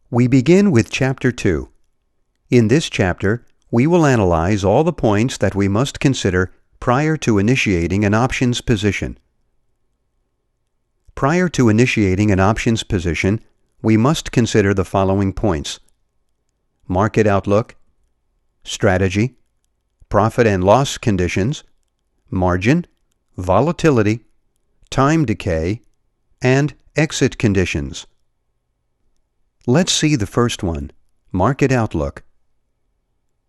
We begin with Chapter 2. In this chapter, we will analyze all the points that we must consider prior to initiating an options position. Prior to initiating an options position, we must consider the following points: market outlook, strategy, profit and loss conditions, margin, volatility, time decay, and exit conditions. Let's see the first one, market outlook.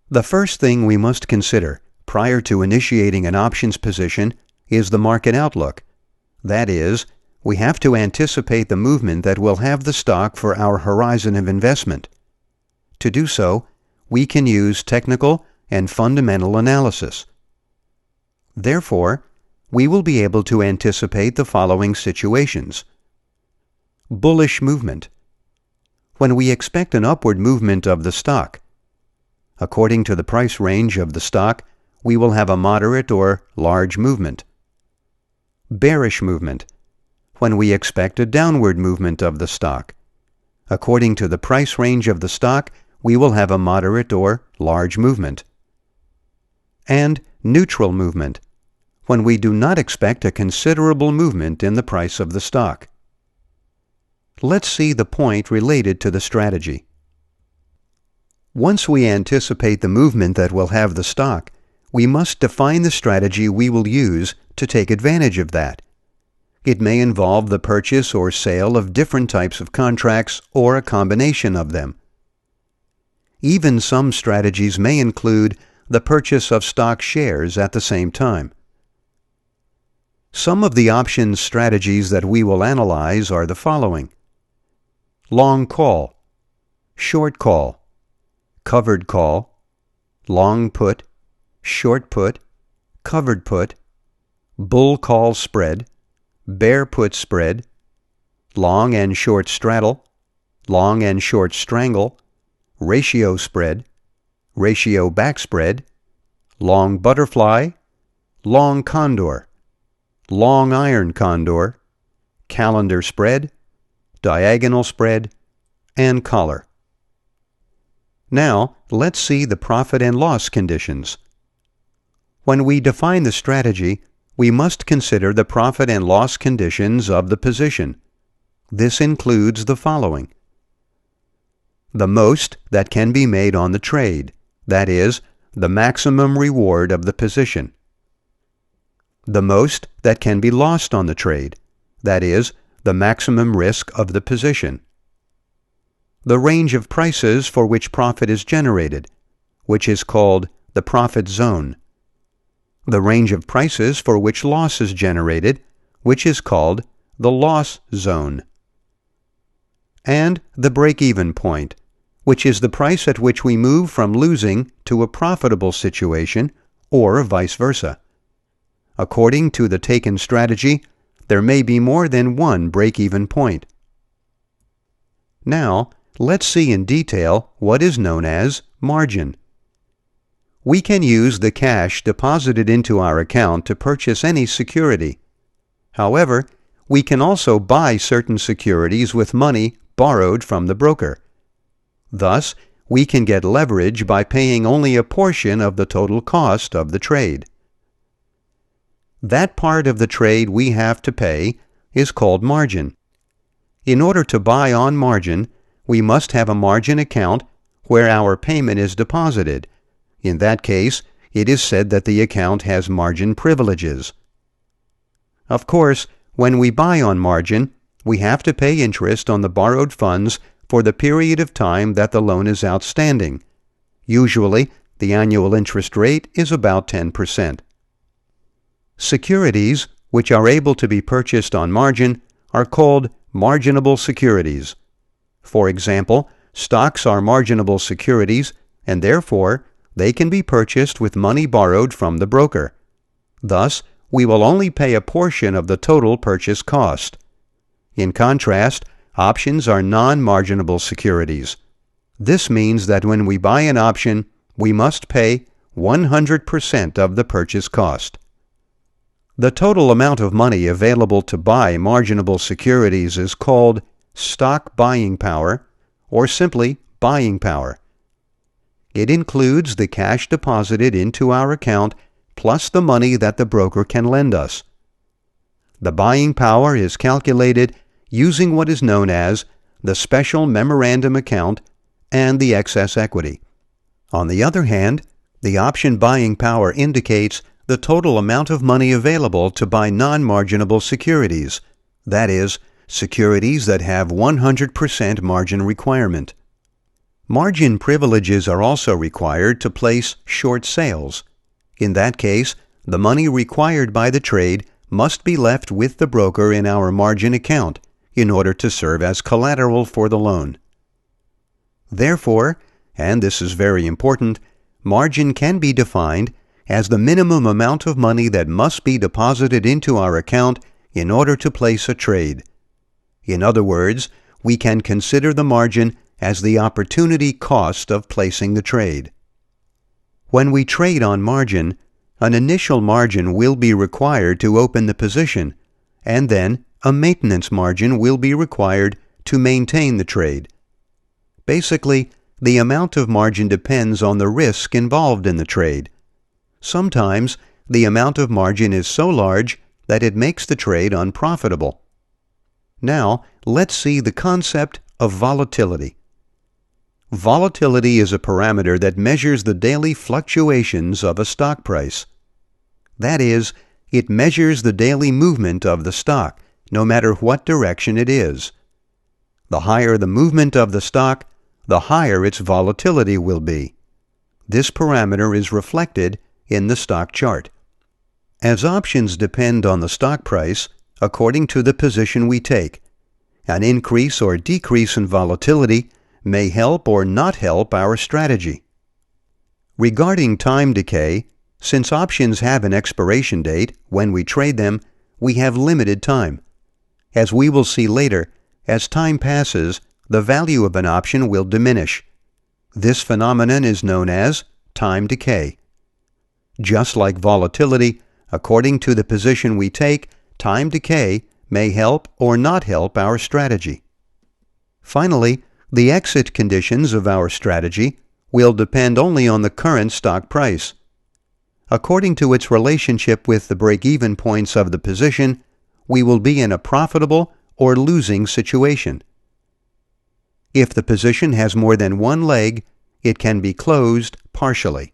The first thing we must consider prior to initiating an options position is the market outlook. That is, we have to anticipate the movement that will have the stock for our horizon of investment. To do so, we can use technical and fundamental analysis. Therefore, we will be able to anticipate the following situations. Bullish movement. When we expect an upward movement of the stock. According to the price range of the stock, we will have a moderate or large movement. Bearish movement. When we expect a downward movement of the stock. According to the price range of the stock, we will have a moderate or large movement. And neutral movement. When we do not expect a considerable movement in the price of the stock. Let's see the point related to the strategy. Once we anticipate the movement that will have the stock, we must define the strategy we will use to take advantage of that. It may involve the purchase or sale of different types of contracts or a combination of them. Even some strategies may include the purchase of stock shares at the same time. Some of the options strategies that we will analyze are the following: long call, short call, covered call, long put, short put, covered put, bull call spread, bear put spread, long and short straddle, long and short strangle, ratio spread, ratio back spread, long butterfly, long condor, long iron condor, calendar spread, diagonal spread, and collar. Now, let's see the profit and loss conditions. When we define the strategy, we must consider the profit and loss conditions of the position. This includes the following: the most that can be made on the trade, that is, the maximum reward of the position. The most that can be lost on the trade, that is, the maximum risk of the position. The range of prices for which profit is generated, which is called the profit zone. The range of prices for which loss is generated, which is called the loss zone. And the break-even point, which is the price at which we move from losing to a profitable situation, or vice versa. According to the taken strategy, there may be more than one break-even point. Now, let's see in detail what is known as margin. We can use the cash deposited into our account to purchase any security. However, we can also buy certain securities with money borrowed from the broker. Thus, we can get leverage by paying only a portion of the total cost of the trade. That part of the trade we have to pay is called margin. In order to buy on margin, we must have a margin account where our payment is deposited. In that case, it is said that the account has margin privileges. Of course, when we buy on margin, we have to pay interest on the borrowed funds for the period of time that the loan is outstanding. Usually, the annual interest rate is about 10%. Securities, which are able to be purchased on margin, are called marginable securities. For example, stocks are marginable securities, and therefore, they can be purchased with money borrowed from the broker. Thus, we will only pay a portion of the total purchase cost. In contrast, options are non-marginable securities. This means that when we buy an option, we must pay 100% of the purchase cost. The total amount of money available to buy marginable securities is called stock buying power, or simply buying power. It includes the cash deposited into our account plus the money that the broker can lend us. The buying power is calculated using what is known as the special memorandum account and the excess equity. On the other hand, the option buying power indicates the total amount of money available to buy non-marginable securities, that is, securities that have 100% margin requirement. Margin privileges are also required to place short sales. In that case, the money required by the trade must be left with the broker in our margin account in order to serve as collateral for the loan. Therefore, and this is very important, margin can be defined as the minimum amount of money that must be deposited into our account in order to place a trade. In other words, we can consider the margin as the opportunity cost of placing the trade. When we trade on margin, an initial margin will be required to open the position, and then a maintenance margin will be required to maintain the trade. Basically, the amount of margin depends on the risk involved in the trade. Sometimes, the amount of margin is so large that it makes the trade unprofitable. Now, let's see the concept of volatility. Volatility is a parameter that measures the daily fluctuations of a stock price. That is, it measures the daily movement of the stock, no matter what direction it is. The higher the movement of the stock, the higher its volatility will be. This parameter is reflected in the stock chart. As options depend on the stock price, according to the position we take, an increase or decrease in volatility may help or not help our strategy. Regarding time decay, since options have an expiration date when we trade them, we have limited time. As we will see later, as time passes, the value of an option will diminish. This phenomenon is known as time decay. Just like volatility, according to the position we take, time decay may help or not help our strategy. Finally, the exit conditions of our strategy will depend only on the current stock price. According to its relationship with the break-even points of the position, we will be in a profitable or losing situation. If the position has more than one leg, it can be closed partially.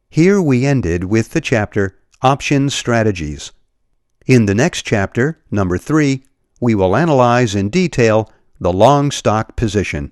Here we ended with the chapter Options Strategies. In the next chapter, number 3, we will analyze in detail the long stock position.